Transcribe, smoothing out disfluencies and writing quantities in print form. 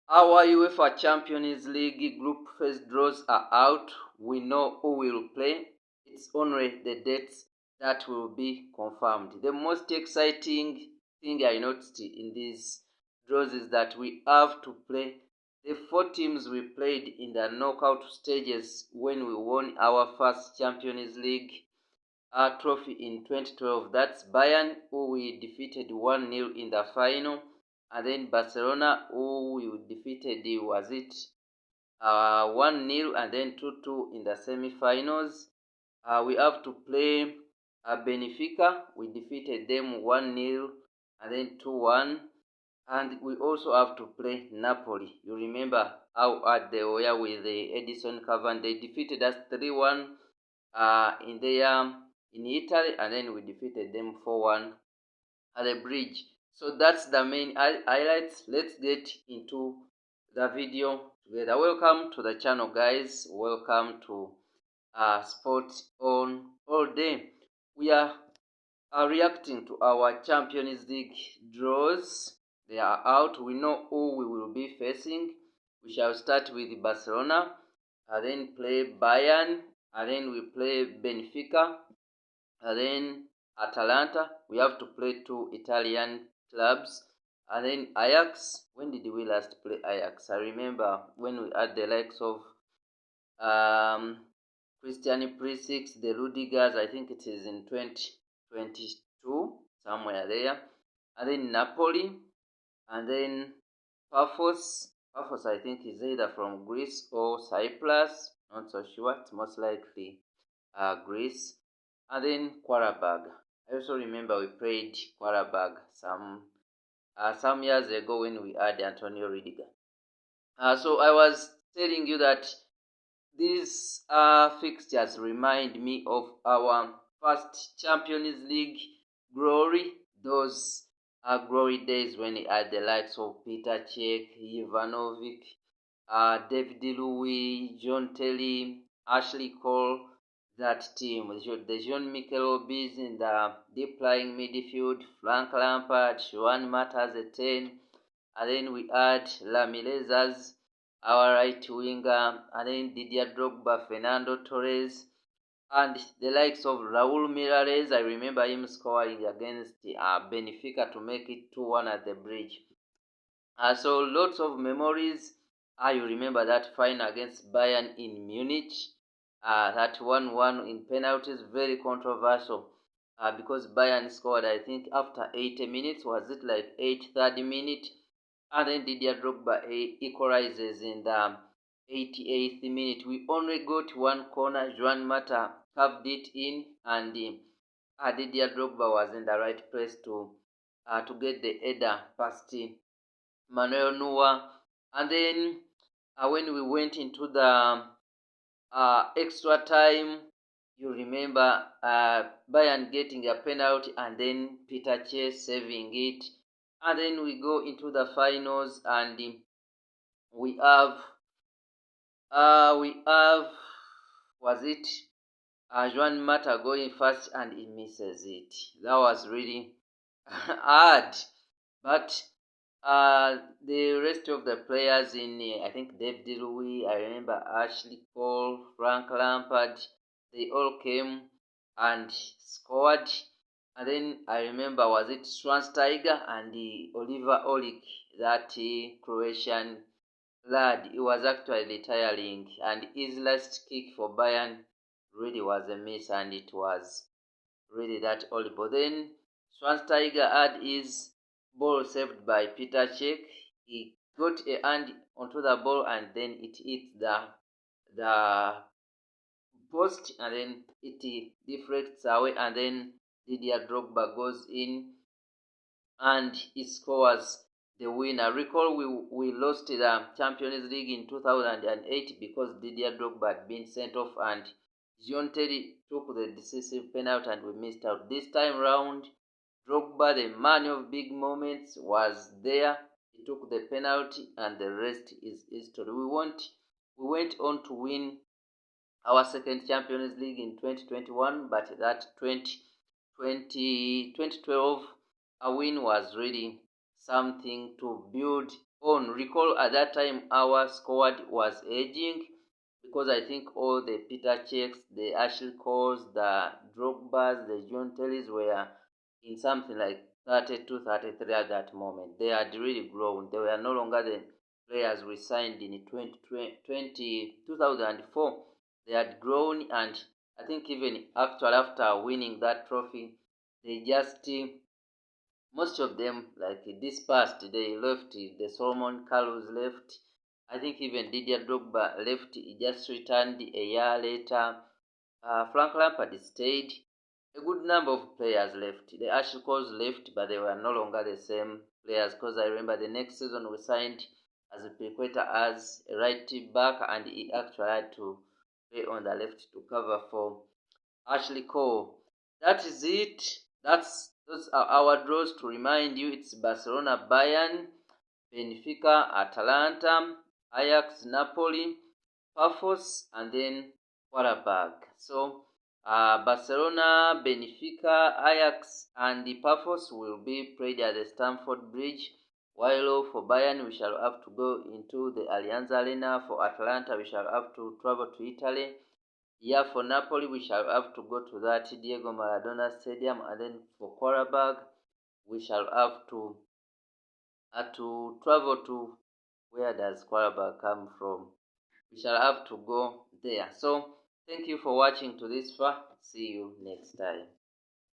Our UEFA Champions League group phase draws are out. We know who will play. It's only the dates that will be confirmed. The most exciting thing I noticed in these draws is that we have to play the 4 teams we played in the knockout stages when we won our first Champions League trophy in 2012. That's Bayern, who we defeated 1-0 in the final, and then Barcelona, who we defeated, was it 1-0 and then 2-2 in the semi-finals. We have to play Benfica. We defeated them 1-0 and then 2-1. And we also have to play Napoli. You remember how hard they were with the Edison Cavani. They defeated us 3-1 in Italy, and then we defeated them 4-1 at the bridge. So that's the main highlights. Let's get into the video together. Welcome to the channel, guys. Welcome to Sports on All Day. We are reacting to our Champions League draws. They are out. We know who we will be facing. We shall start with Barcelona, and then play Bayern, and then we play Benfica, and then Atalanta. We have to play 2 Italian clubs, and then Ajax. When did we last play Ajax? I remember when we had the likes of Christian Pulisic, the Rudigers. I think it is in 2022, somewhere there. And then Napoli, and then Paphos. Paphos, I think, is either from Greece or Cyprus. Not so sure. It's most likely Greece. And then Qarabag. I also remember we played Qarabag some years ago when we had Antonio Rudiger. So I was telling you that these fixtures remind me of our first Champions League glory. Those glory days when we had the likes of Peter Cech, Ivanovic, David Louis, John Terry, Ashley Cole. That team, the Jean-Michel Obis in the deep-lying midfield, Frank Lampard, Juan Mata as a 10, and then we had Ramirez as our right winger, and then Didier Drogba, Fernando Torres, and the likes of Raul Mirares. I remember him scoring against Benfica to make it 2-1 at the bridge. So lots of memories. You remember that final against Bayern in Munich, that 1-1 in penalties, very controversial because Bayern scored, I think, after 80 minutes. Was it like 30 minute? And then Didier Drogba equalizes in the 88th minute. We only got one corner. Juan Mata carved it in, and Didier Drogba was in the right place to get the header past Manuel Neuer. And then when we went into the extra time, you remember Bayern getting a penalty and then Peter Cech saving it. And then we go into the finals, and we have was it Juan Mata going first and he misses it. That was really hard. But the rest of the players I think David Louis, I remember Ashley Cole, Frank Lampard, they all came and scored. And then I remember, was it Schweinsteiger and Oliver Olic, that Croatian lad? He was actually retiring, and his last kick for Bayern really was a miss, and it was really that horrible. Then Schweinsteiger had his ball saved by Peter Cech. He got a hand onto the ball, and then it hit the post, and then it deflects away, and then Didier Drogba goes in and he scores the winner. Recall we lost the Champions League in 2008 because Didier Drogba had been sent off and John Terry took the decisive penalty and we missed out. This time round, Drogba, the man of big moments, was there. He took the penalty, and the rest is history. We went on to win our second Champions League in 2021, but that 2012 a win was really something to build on. Recall at that time our squad was aging, because I think all the Peter Checks, the Ashley Coles, the Drogbas, the John Terrys were in something like 32, 33 at that moment. They had really grown. They were no longer the players we signed in 2004. They had grown, and I think even after winning that trophy, they just most of them, like dispersed. They left. The Solomon Carlos left. I think even Didier Drogba left. He just returned a year later. Frank Lampard stayed. A good number of players left. The Ashley Coles left, but they were no longer the same players, because I remember the next season we signed as a Piqueta as a right back, and he actually had to play on the left to cover for Ashley Cole. That is it. Those are our draws. To remind you, it's Barcelona, Bayern, Benfica, Atalanta, Ajax, Napoli, Pafos, and then Quarterback. So Barcelona, Benfica, Ajax, and the Pafos will be played at the Stamford Bridge. While for Bayern, we shall have to go into the Allianz Arena. For Atalanta, we shall have to travel to Italy. Yeah, for Napoli, we shall have to go to that Diego Maradona Stadium, and then for Quarterback, we shall have to travel to, where does Quarterback come from? We shall have to go there. So, thank you for watching to this far. See you next time.